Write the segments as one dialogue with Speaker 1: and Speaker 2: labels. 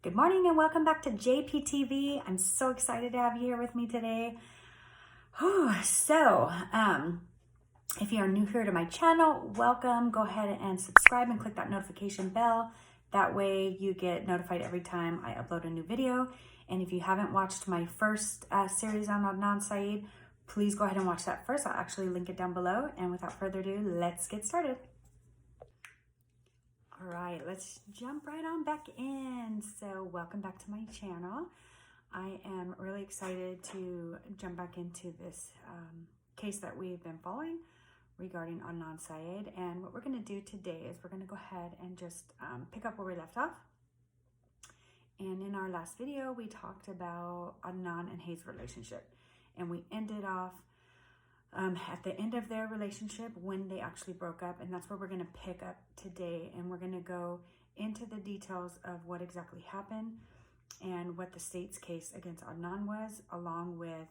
Speaker 1: Good morning and welcome back to JPTV. I'm so excited to have you here with me today. If you are new here to my channel, welcome. Go ahead and subscribe and click that notification bell. That way you get notified every time I upload a new video. And if you haven't watched my first series on Adnan Syed, please go ahead and watch that first. I'll actually link it down below. And without further ado, let's get started. All right, let's jump right on back in. So welcome back to my channel. I am really excited to jump back into this case that we've been following regarding Adnan Syed. And what we're gonna do today is we're gonna go ahead and just pick up where we left off. And in our last video, we talked about Adnan and Hayes' relationship. And we ended off at the end of their relationship when they actually broke up, and that's where we're going to pick up today, and we're going to go into the details of what exactly happened and what the state's case against Adnan was, along with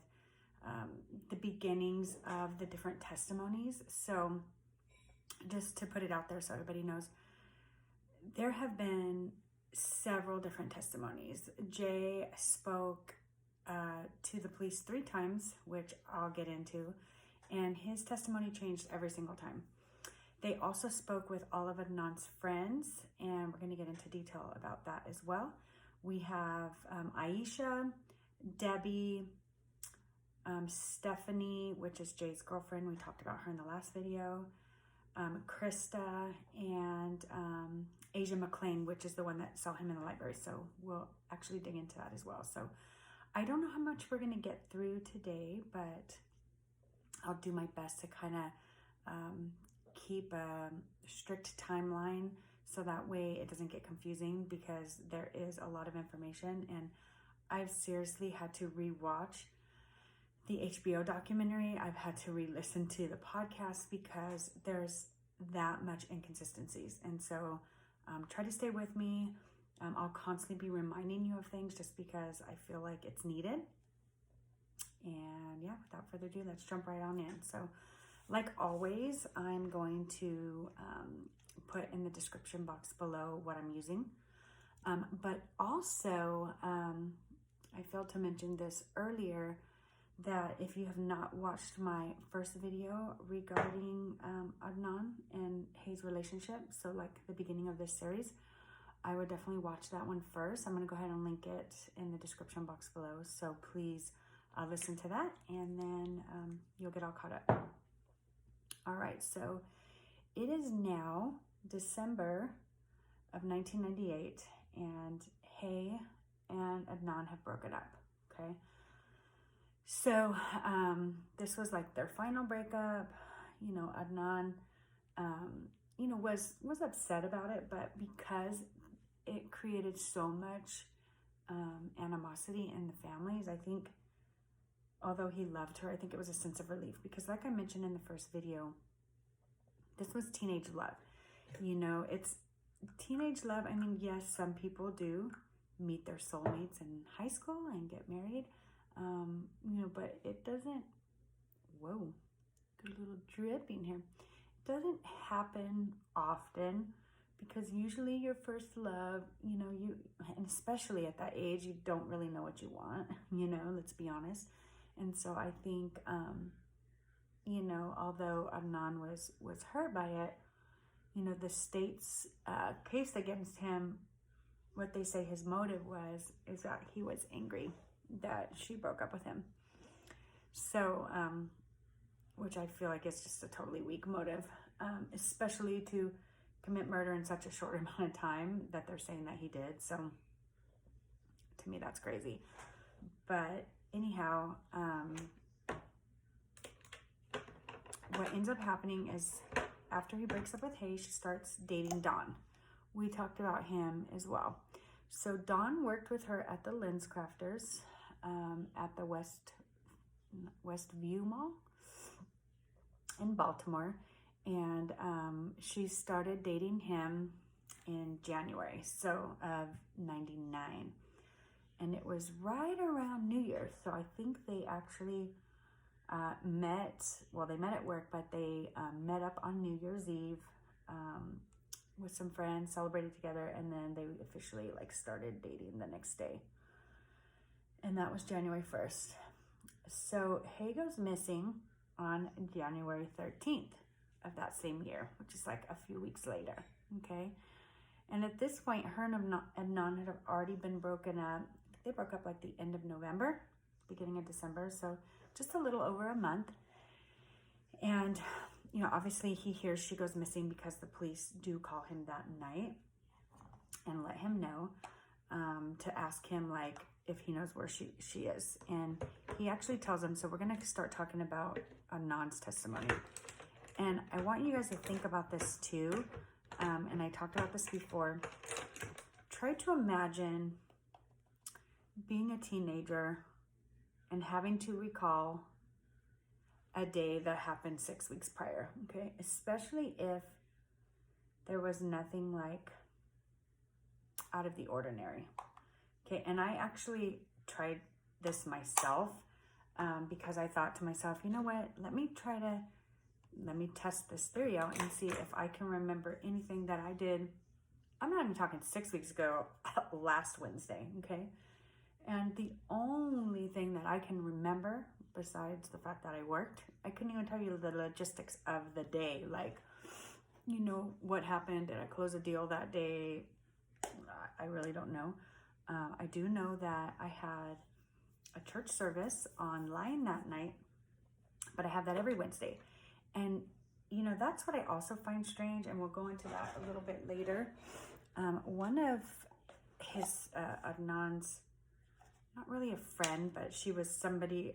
Speaker 1: the beginnings of the different testimonies. So just to put it out there so everybody knows, there have been several different testimonies. Jay spoke to the police 3 times, which I'll get into, and his testimony changed every single time. They also spoke with all of Adnan's friends, and we're going to get into detail about that as well. We have Aisha, Debbie, Stephanie, which is Jay's girlfriend. We talked about her in the last video. Krista, and Asia McLean, which is the one that saw him in the library. So we'll actually dig into that as well. So I don't know how much we're going to get through today, but I'll do my best to kind of keep a strict timeline so that way it doesn't get confusing, because there is a lot of information, and I've seriously had to rewatch the HBO documentary. I've had to re-listen to the podcast because there's that much inconsistencies. And so try to stay with me. I'll constantly be reminding you of things just because I feel like it's needed. And yeah, without further ado, let's jump right on in. So like always, I'm going to put in the description box below what I'm using. But also, I failed to mention this earlier, that if you have not watched my first video regarding Adnan and Hayes' relationship, so like the beginning of this series, I would definitely watch that one first. I'm going to go ahead and link it in the description box below. So please listen to that, and then you'll get all caught up. All right, so it is now December of 1998, and Hay and Adnan have broken up, okay? So this was like their final breakup. You know, Adnan, you know, was upset about it, but because it created so much animosity in the families, I think, although he loved her, I think it was a sense of relief, because like I mentioned in the first video, this was teenage love. You know, it's teenage love. I mean, yes, some people do meet their soulmates in high school and get married, you know, but it doesn't, whoa, good little dripping here. It doesn't happen often, because usually your first love, you know, and especially at that age, you don't really know what you want, you know, let's be honest. And so I think, you know, although Adnan was hurt by it, you know, the state's case against him, what they say his motive is that he was angry that she broke up with him. So, which I feel like is just a totally weak motive, especially to commit murder in such a short amount of time that they're saying that he did. So to me, that's crazy. But anyhow, what ends up happening is after he breaks up with Hay, she starts dating Don. We talked about him as well. So Don worked with her at the Lens Crafters at the Westview Mall in Baltimore. And she started dating him in January, so of 99. And it was right around New Year's. So I think they actually met, well, they met at work, but they met up on New Year's Eve with some friends, celebrated together, and then they officially like started dating the next day. And that was January 1st. So Hay goes missing on January 13th of that same year, which is like a few weeks later, okay? And at this point, her and Adnan had already been broken up. They broke up like the end of November, beginning of December, so just a little over a month. And, you know, obviously he hears she goes missing because the police do call him that night and let him know, to ask him, like, if he knows where she is. And he actually tells him, so we're going to start talking about Adnan's testimony. And I want you guys to think about this too. And I talked about this before. Try to imagine being a teenager and having to recall a day that happened 6 weeks prior, okay? Especially if there was nothing like out of the ordinary. Okay, and I actually tried this myself because I thought to myself, you know what, let me test this theory out and see if I can remember anything that I did. I'm not even talking 6 weeks ago, last Wednesday, okay? And the only thing that I can remember, besides the fact that I worked, I couldn't even tell you the logistics of the day. Like, you know, what happened? Did I close a deal that day? I really don't know. I do know that I had a church service online that night, but I have that every Wednesday. And, you know, that's what I also find strange, and we'll go into that a little bit later. One of his, Adnan's, not really a friend, but she was somebody,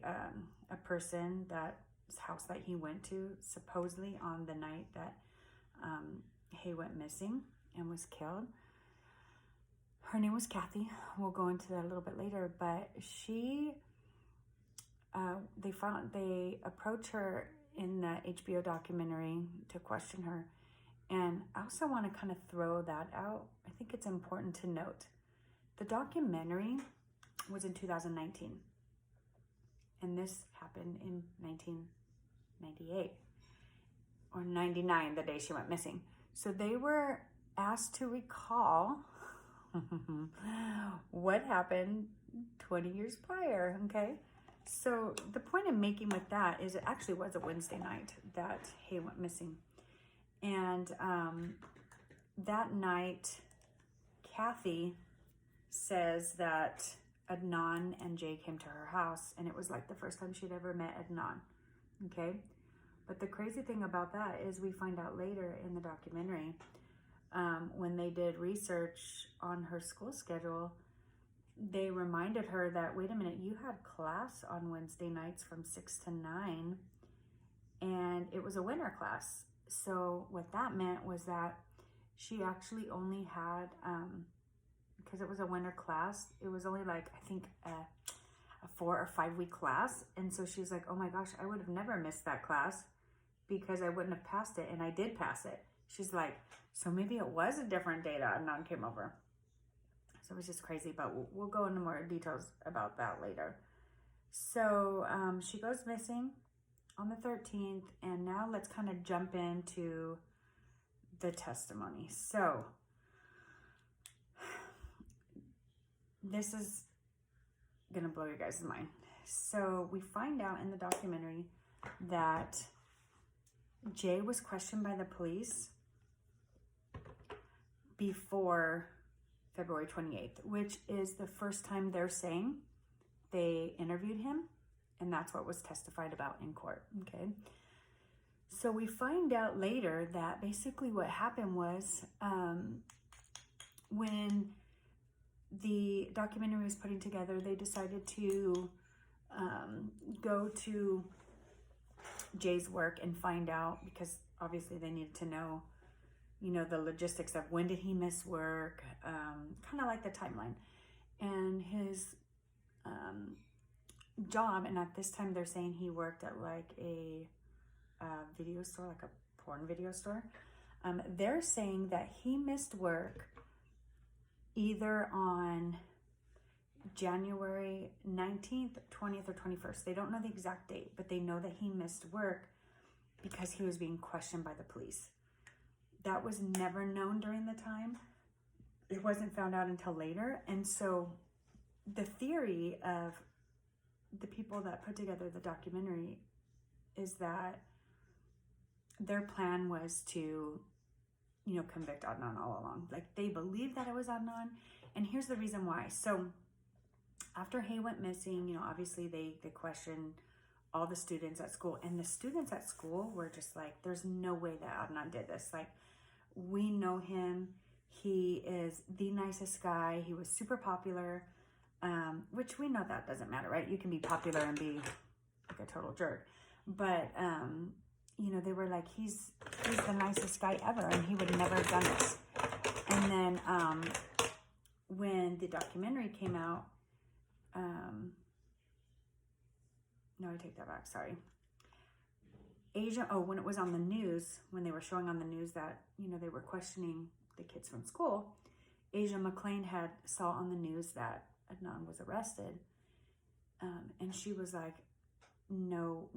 Speaker 1: a person that's house that he went to, supposedly on the night that Hay went missing and was killed. Her name was Kathy. We'll go into that a little bit later, but she, they approach her in the HBO documentary to question her. And I also want to kind of throw that out. I think it's important to note. The documentary was in 2019. And this happened in 1998 or 99, the day she went missing. So they were asked to recall what happened 20 years prior, okay? So the point I'm making with that is it actually was a Wednesday night that Hay went missing. And that night, Kathy says that Adnan and Jay came to her house, and it was like the first time she'd ever met Adnan, okay? But the crazy thing about that is we find out later in the documentary, when they did research on her school schedule, they reminded her that, wait a minute, you had class on Wednesday nights from 6 to 9, and it was a winter class. So what that meant was that she actually only had, because it was a winter class, it was only like, I think, a 4 or 5 week class. And so she's like, oh my gosh, I would have never missed that class because I wouldn't have passed it, and I did pass it. She's like, so maybe it was a different day that Adnan came over. So it was just crazy, but we'll go into more details about that later. So she goes missing on the 13th, and now let's kind of jump into the testimony. So this is gonna blow your guys' mind. So we find out in the documentary that Jay was questioned by the police before February 28th, which is the first time they're saying they interviewed him, and that's what was testified about in court, okay? So we find out later that basically what happened was when the documentary was putting together, they decided to go to Jay's work and find out, because obviously they needed to know, you know, the logistics of when did he miss work, kind of like the timeline. And his job, and at this time they're saying he worked at like a video store, like a porn video store. They're saying that he missed work either on January 19th, 20th, or 21st. They don't know the exact date, but they know that he missed work because he was being questioned by the police. that was never known during the time. It wasn't found out until later. And so the theory of the people that put together the documentary is that their plan was to, you know, convict Adnan all along. Like, they believed that it was Adnan. And here's the reason why. So after Hay went missing, you know, obviously they questioned all the students at school. And the students at school were just like, there's no way that Adnan did this. Like, we know him. He is the nicest guy. He was super popular, which we know that doesn't matter, right? You can be popular and be like a total jerk. But, you know, they were like, he's the nicest guy ever, and he would never have done this. And then when the documentary came out, no, I take that back, sorry. When it was on the news, when they were showing on the news that, you know, they were questioning the kids from school, Asia McClain saw on the news that Adnan was arrested. And she was like, no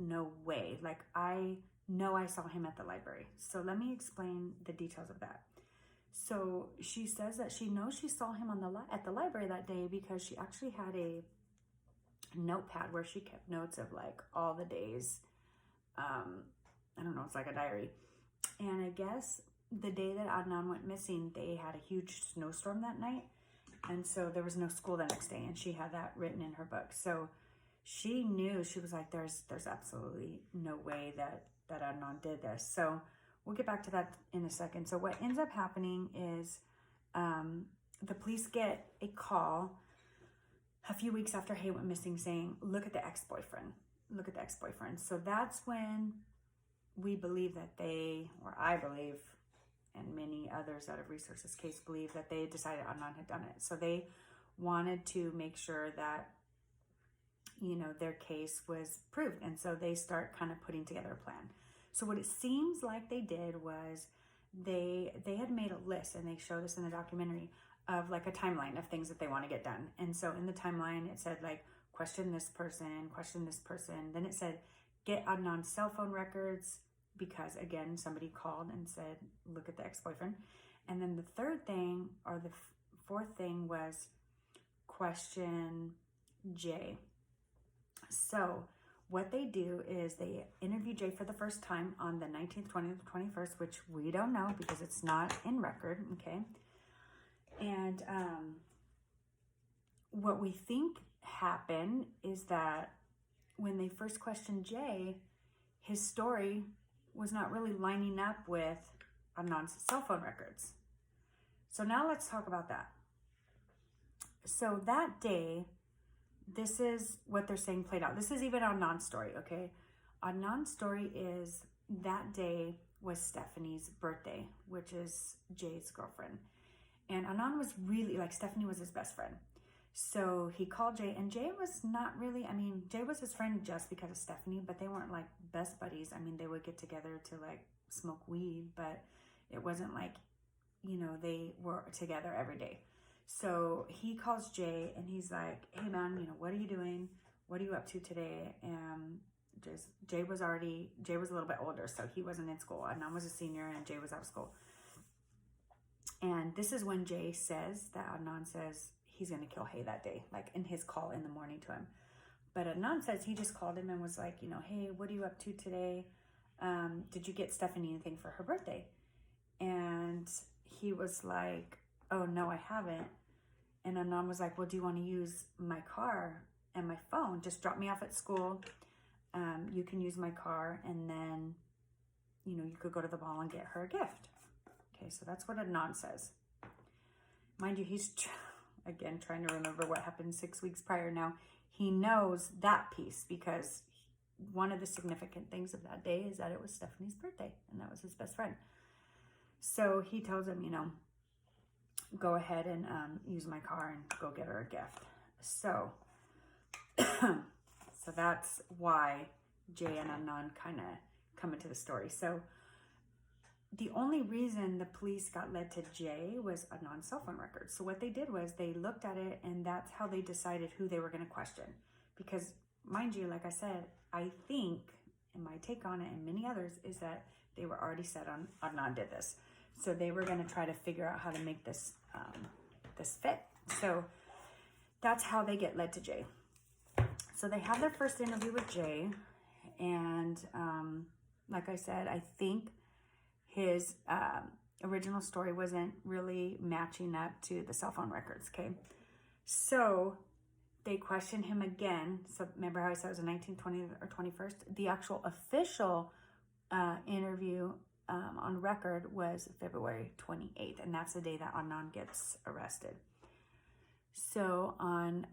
Speaker 1: way. Like, I know I saw him at the library. So let me explain the details of that. So she says that she knows she saw him at the library that day because she actually had a notepad where she kept notes of like all the days. I don't know, it's like a diary. And I guess the day that Adnan went missing, they had a huge snowstorm that night. And so there was no school the next day, and she had that written in her book. So she knew, she was like, there's absolutely no way that Adnan did this. So we'll get back to that in a second. So what ends up happening is the police get a call a few weeks after Hay went missing saying, look at the ex-boyfriend. Look at the ex-boyfriend. So that's when we believe that I believe, and many others that have researched this case believe that they decided Adnan had done it. So they wanted to make sure that, you know, their case was proved. And so they start kind of putting together a plan. So what it seems like they did was they had made a list, and they showed us in the documentary, of like a timeline of things that they want to get done. And so in the timeline, it said like, question this person. Then it said, get Adnan's cell phone records, because again, somebody called and said, look at the ex-boyfriend. And then the third thing, or the fourth thing, was question Jay. So what they do is they interview Jay for the first time on the 19th, 20th, 21st, which we don't know because it's not in record, okay? And what we think happened is that when they first questioned Jay, his story was not really lining up with Adnan's cell phone records. So now let's talk about that. So that day, this is what they're saying played out. This is even Adnan's story, okay? Adnan's story is that day was Stephanie's birthday, which is Jay's girlfriend. And Adnan was really, like, Stephanie was his best friend. So he called Jay, and Jay was not really, I mean, Jay was his friend just because of Stephanie, but they weren't like best buddies. I mean, they would get together to like smoke weed, but it wasn't like, you know, they were together every day. So he calls Jay, and he's like, hey man, you know, what are you doing? What are you up to today? And Jay was a little bit older, so he wasn't in school. Adnan was a senior, and Jay was out of school. And this is when Jay says that Adnan says he's going to kill Hay that day, like in his call in the morning to him. But Adnan says he just called him and was like, you know, hey, what are you up to today? Did you get Stephanie anything for her birthday? And he was like, oh, no, I haven't. And Adnan was like, well, do you want to use my car and my phone? Just drop me off at school. You can use my car, and then, you know, you could go to the mall and get her a gift. Okay, so that's what Adnan says. Mind you, he's, again, trying to remember what happened 6 weeks prior. Now, he knows that piece because one of the significant things of that day is that it was Stephanie's birthday, and that was his best friend. So he tells him, you know, go ahead and use my car and go get her a gift. So, so that's why Jay and Adnan kind of come into the story. So the only reason the police got led to Jay was Adnan's cell phone records. So what they did was they looked at it, and that's how they decided who they were going to question. Because, mind you, like I said, I think, and my take on it and many others, is that they were already set on Adnan did this. So they were going to try to figure out how to make this, this fit. So that's how they get led to Jay. So they have their first interview with Jay. And like I said, I think his original story wasn't really matching up to the cell phone records, okay? So they questioned him again. So remember how I said it was a 1920 or 21st? The actual official interview on record was February 28th, and that's the day that Adnan gets arrested. So on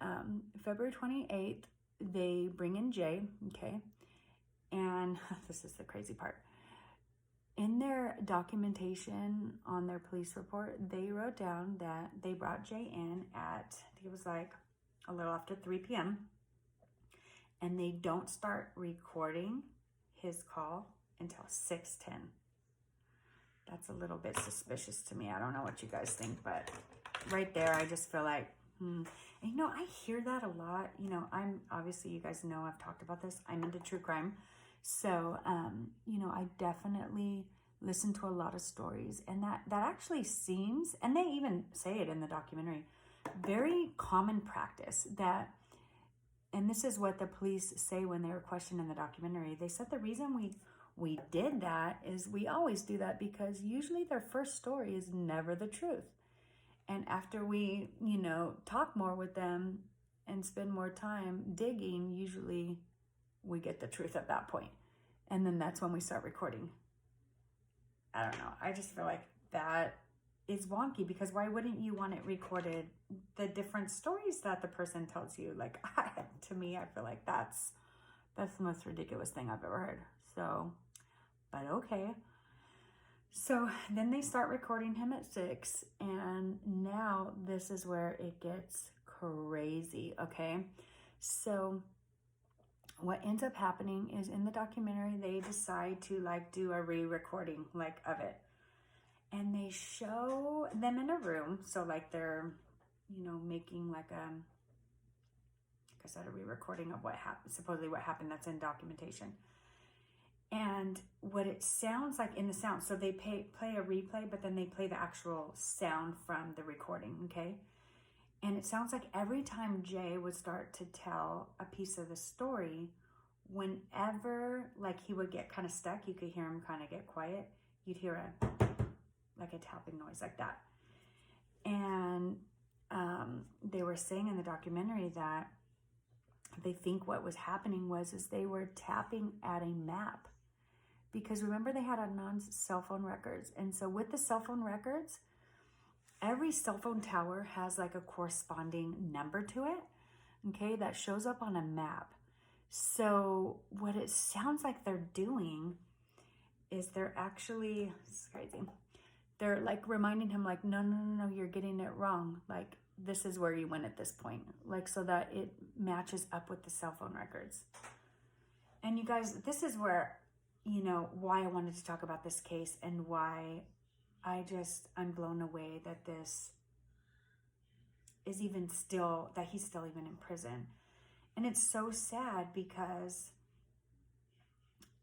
Speaker 1: February 28th, they bring in Jay, okay? And this is the crazy part. In their documentation on their police report, they wrote down that they brought Jay in at, I think it was like a little after 3 p.m. And they don't start recording his call until 6:10. That's a little bit suspicious to me. I don't know what you guys think, but right there, I just feel like, And, you know, I hear that a lot. You know, I'm, obviously, you guys know I've talked about this. I'm into true crime. So, you know, I definitely listen to a lot of stories, and that actually seems, and they even say it in the documentary, very common practice that, and this is what the police say when they were questioned in the documentary. They said the reason we did that is we always do that because usually their first story is never the truth. And after we, you know, talk more with them and spend more time digging, usually we get the truth at that point. And then that's when we start recording. I don't know. I just feel like that is wonky, because why wouldn't you want it recorded, the different stories that the person tells you? Like, to me, I feel like that's the most ridiculous thing I've ever heard. So, but okay. So then they start recording him at 6, and now this is where it gets crazy, okay? So what ends up happening is, in the documentary, they decide to like do a re-recording like of it. And they show them in a room. So like they're, you know, making like a, like I said, a re-recording of what happened, supposedly what happened, that's in documentation. And what it sounds like in the sound, so they play a replay, but then they play the actual sound from the recording, okay? And it sounds like every time Jay would start to tell a piece of the story, whenever like he would get kind of stuck, you could hear him kind of get quiet, you'd hear a tapping noise like that. And they were saying in the documentary that they think what was happening was they were tapping at a map. Because remember, they had Adnan's cell phone records. And so with the cell phone records, every cell phone tower has like a corresponding number to it, okay, that shows up on a map. So what it sounds like they're doing is they're actually, it's crazy, they're like reminding him like, no, you're getting it wrong. Like, this is where you went at this point. Like, so that it matches up with the cell phone records. And you guys, this is where, you know, why I wanted to talk about this case, and why I'm blown away that this is even still, that he's still even in prison. And it's so sad because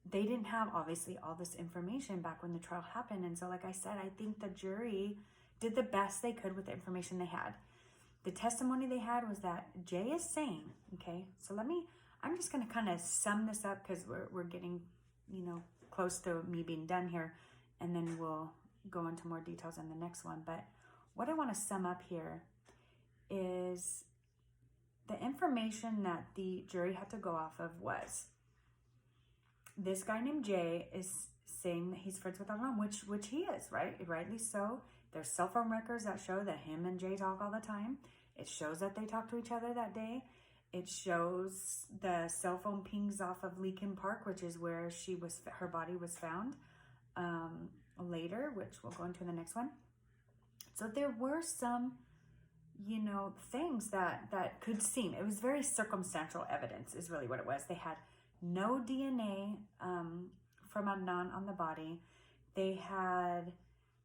Speaker 1: they didn't have, obviously, all this information back when the trial happened. And so, like I said, I think the jury did the best they could with the information they had. The testimony they had was that Jay is sane, okay? So I'm just going to kind of sum this up, because we're getting, you know, close to me being done here, and then we'll go into more details in the next one. But what I want to sum up here is the information that the jury had to go off of was, this guy named Jay is saying that he's friends with Adnan, which he is, right? Rightly so. There's cell phone records that show that him and Jay talk all the time. It shows that they talk to each other that day. It shows the cell phone pings off of Leakin Park, which is where her body was found later, which we'll go into in the next one. So there were some, you know, things that could seem, it was very circumstantial evidence is really what it was. They had no DNA from Adnan on the body. They had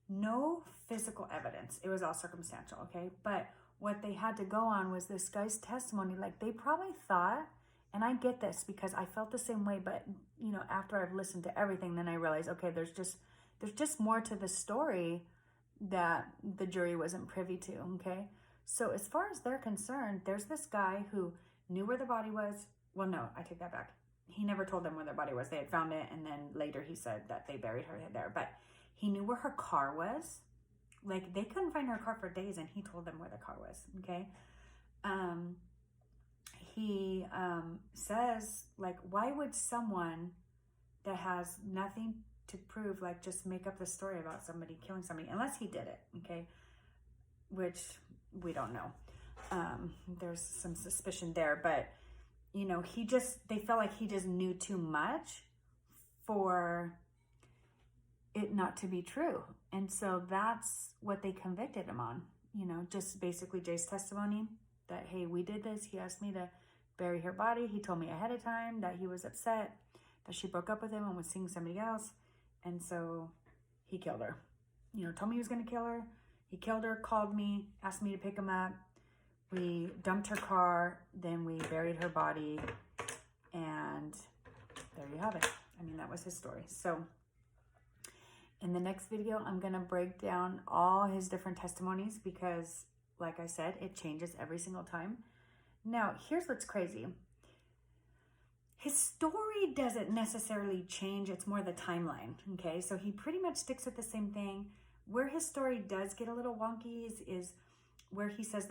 Speaker 1: no physical evidence. It was all circumstantial, okay? But what they had to go on was this guy's testimony. Like, they probably thought, and I get this because I felt the same way, but, you know, after I've listened to everything, then I realized, okay, there's there's just more to the story that the jury wasn't privy to, okay? So as far as they're concerned, there's this guy who knew where the body was. Well, no, I take that back. He never told them where their body was. They had found it, and then later he said that they buried her there. But he knew where her car was. Like, they couldn't find her car for days, and he told them where the car was, okay? He says, like, why would someone that has nothing to prove, like, just make up the story about somebody killing somebody, unless he did it, okay? Which we don't know. There's some suspicion there, but, you know, they felt like he just knew too much for it not to be true. And so that's what they convicted him on, you know, just basically Jay's testimony that, hey, we did this. He asked me to bury her body. He told me ahead of time that he was upset that she broke up with him and was seeing somebody else. And so he killed her. You know, told me he was going to kill her. He killed her, called me, asked me to pick him up. We dumped her car, then we buried her body, and there you have it. I mean, that was his story. So in the next video, I'm going to break down all his different testimonies because, like I said, it changes every single time. Now, here's what's crazy. His story doesn't necessarily change. It's more the timeline, okay? So he pretty much sticks with the same thing. Where his story does get a little wonky is where he says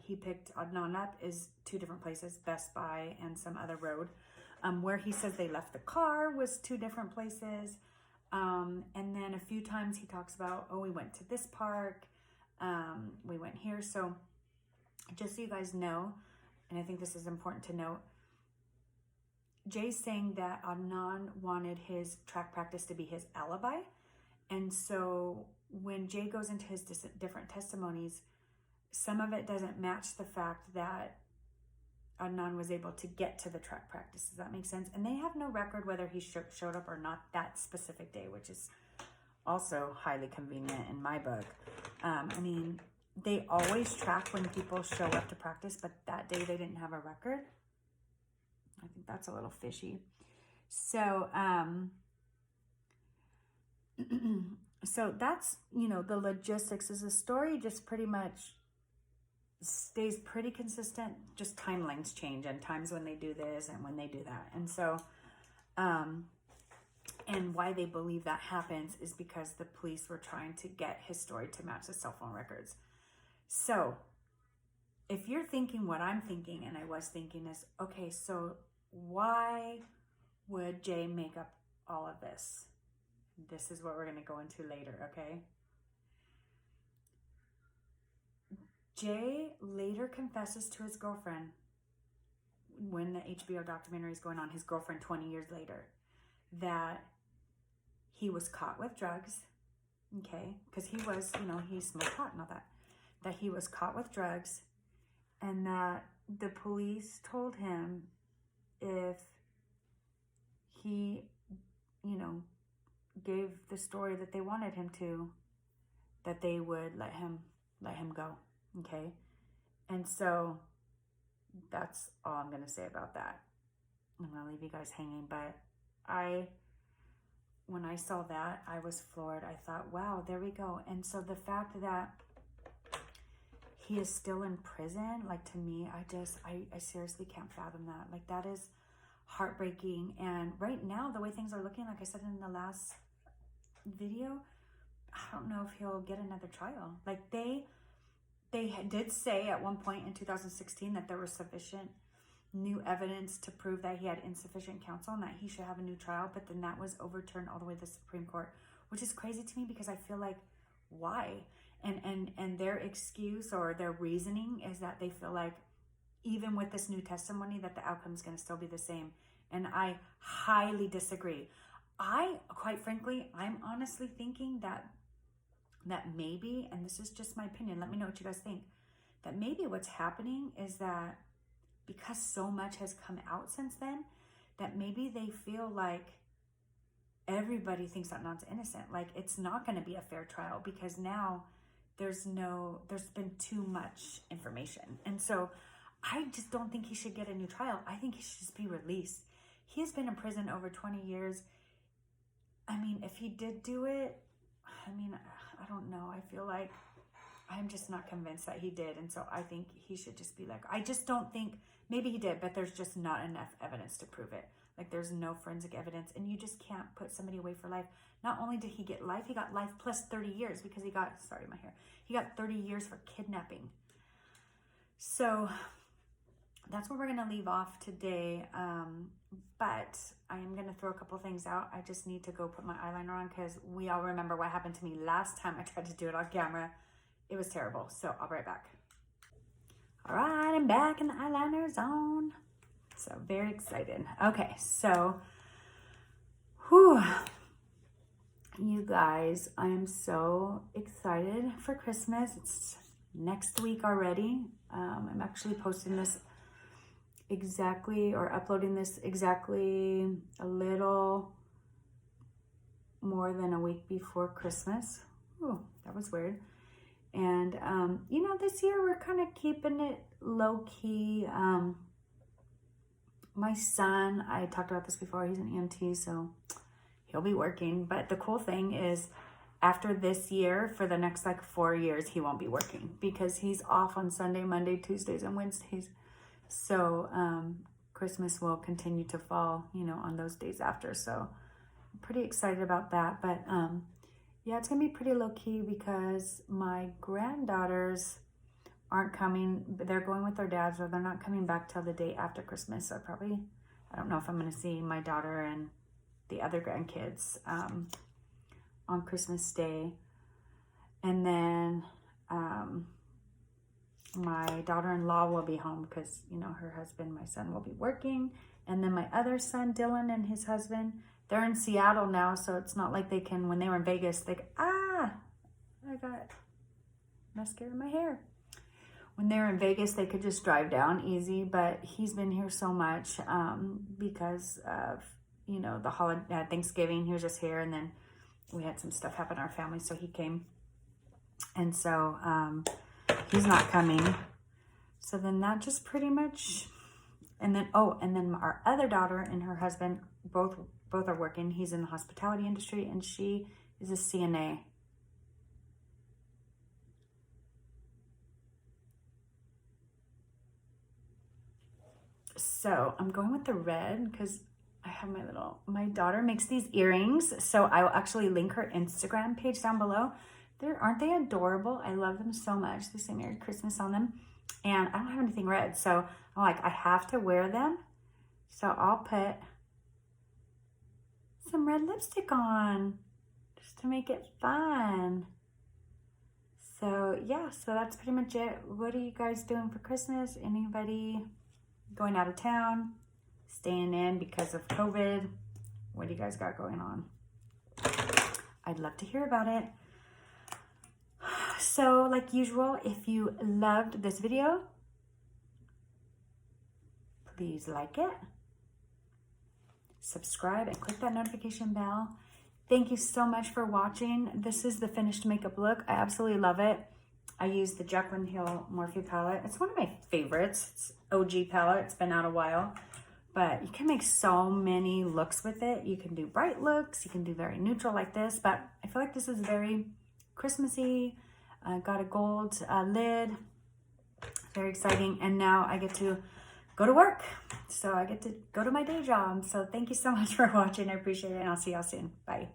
Speaker 1: he picked Adnan up is 2 different places, Best Buy and some other road. Where he says they left the car was 2 different places. And then a few times he talks about, oh, we went to this park. We went here. So just so you guys know, and I think this is important to note, Jay's saying that Adnan wanted his track practice to be his alibi. And so when Jay goes into his different testimonies, some of it doesn't match the fact that Adnan was able to get to the track practice. Does that make sense? And they have no record whether he showed up or not that specific day, which is also highly convenient in my book. I mean, they always track when people show up to practice, but that day they didn't have a record. I think that's a little fishy. So, so that's, you know, the logistics is the story just pretty much stays pretty consistent. Just timelines change and times when they do this and when they do that. And so, and why they believe that happens is because the police were trying to get his story to match the cell phone records. So if you're thinking what I'm thinking, and I was thinking is, okay, so why would Jay make up all of this? This is what we're going to go into later, okay? Jay later confesses to his girlfriend when the HBO documentary is going on, his girlfriend 20 years later, that he was caught with drugs, okay? Because he was, you know, he smoked pot and all that. That he was caught with drugs, and that the police told him if he, you know, gave the story that they wanted him to, that they would let him go, okay? And so that's all I'm going to say about that. I'm going to leave you guys hanging, but when I saw that, I was floored. I thought, wow, there we go. And so the fact that he is still in prison, like, to me, I seriously can't fathom that. Like, that is heartbreaking. And right now, the way things are looking, like I said in the last video, I don't know if he'll get another trial. Like, they did say at one point in 2016 that there was sufficient new evidence to prove that he had insufficient counsel and that he should have a new trial, but then that was overturned all the way to the Supreme Court, which is crazy to me because I feel like, why? And their excuse or their reasoning is that they feel like even with this new testimony that the outcome is going to still be the same. And I highly disagree. Quite frankly, I'm honestly thinking that maybe, and this is just my opinion, let me know what you guys think, that maybe what's happening is that because so much has come out since then, that maybe they feel like everybody thinks that Adnan's innocent. Like, it's not going to be a fair trial because now there's been too much information. And so I just don't think he should get a new trial. I think he should just be released. He has been in prison over 20 years. I mean, if he did do it, I mean, I don't know. I feel like I'm just not convinced that he did. And so I think he should just be like, I just don't think, maybe he did, but there's just not enough evidence to prove it. Like there's no forensic evidence, and you just can't put somebody away for life. Not only did he get life, he got life plus 30 years because he got, sorry, my hair. He got 30 years for kidnapping. So that's where we're going to leave off today. But I am going to throw a couple things out. I just need to go put my eyeliner on because we all remember what happened to me last time I tried to do it on camera. It was terrible. So I'll be right back. All right, I'm back and the eyeliner is on. So very excited. Okay, so whew, you guys, I am so excited for Christmas. It's next week already. I'm actually posting this exactly, or uploading this exactly a little more than a week before Christmas. Oh, that was weird. And, you know, this year we're kind of keeping it low key. My son, I talked about this before, he's an EMT, so he'll be working. But the cool thing is, after this year, for the next like 4 years, he won't be working because he's off on Sunday, Monday, Tuesdays, and Wednesdays. So Christmas will continue to fall, you know, on those days after. So I'm pretty excited about that. But yeah, it's going to be pretty low key because my granddaughters aren't coming. They're going with their dads, or they're not coming back till the day after Christmas. So I don't know if I'm going to see my daughter and the other grandkids on Christmas Day. And then my daughter-in-law will be home because, you know, her husband, my son, will be working. And then my other son, Dylan, and his husband, they're in Seattle now, so it's not like they can, when they were in Vegas, they go, I got mascara in my hair. When they were in Vegas, they could just drive down easy, but he's been here so much because of, you know, the holiday, Thanksgiving. He was just here, and then we had some stuff happen in our family, so he came. And so he's not coming. So then that just pretty much, and then our other daughter and her husband both are working. He's in the hospitality industry, and she is a CNA. So I'm going with the red because I have my daughter makes these earrings. So I will actually link her Instagram page down below. Aren't they adorable? I love them so much. They say Merry Christmas on them. And I don't have anything red. So I'm like, I have to wear them. So I'll put some red lipstick on just to make it fun. So yeah, so that's pretty much it. What are you guys doing for Christmas? Anybody going out of town, staying in because of COVID? What do you guys got going on? I'd love to hear about it. So like usual, if you loved this video, please like it, subscribe, and click that notification bell. Thank you so much for watching. This is the finished makeup look. I absolutely love it. I use the Jacklyn Hill Morphe palette. It's one of my favorites. It's OG palette. It's been out a while. But you can make so many looks with it. You can do bright looks. You can do very neutral like this. But I feel like this is very Christmassy. Got a gold lid. Very exciting. And now I get to go to work. So I get to go to my day job. So thank you so much for watching. I appreciate it. And I'll see y'all soon. Bye.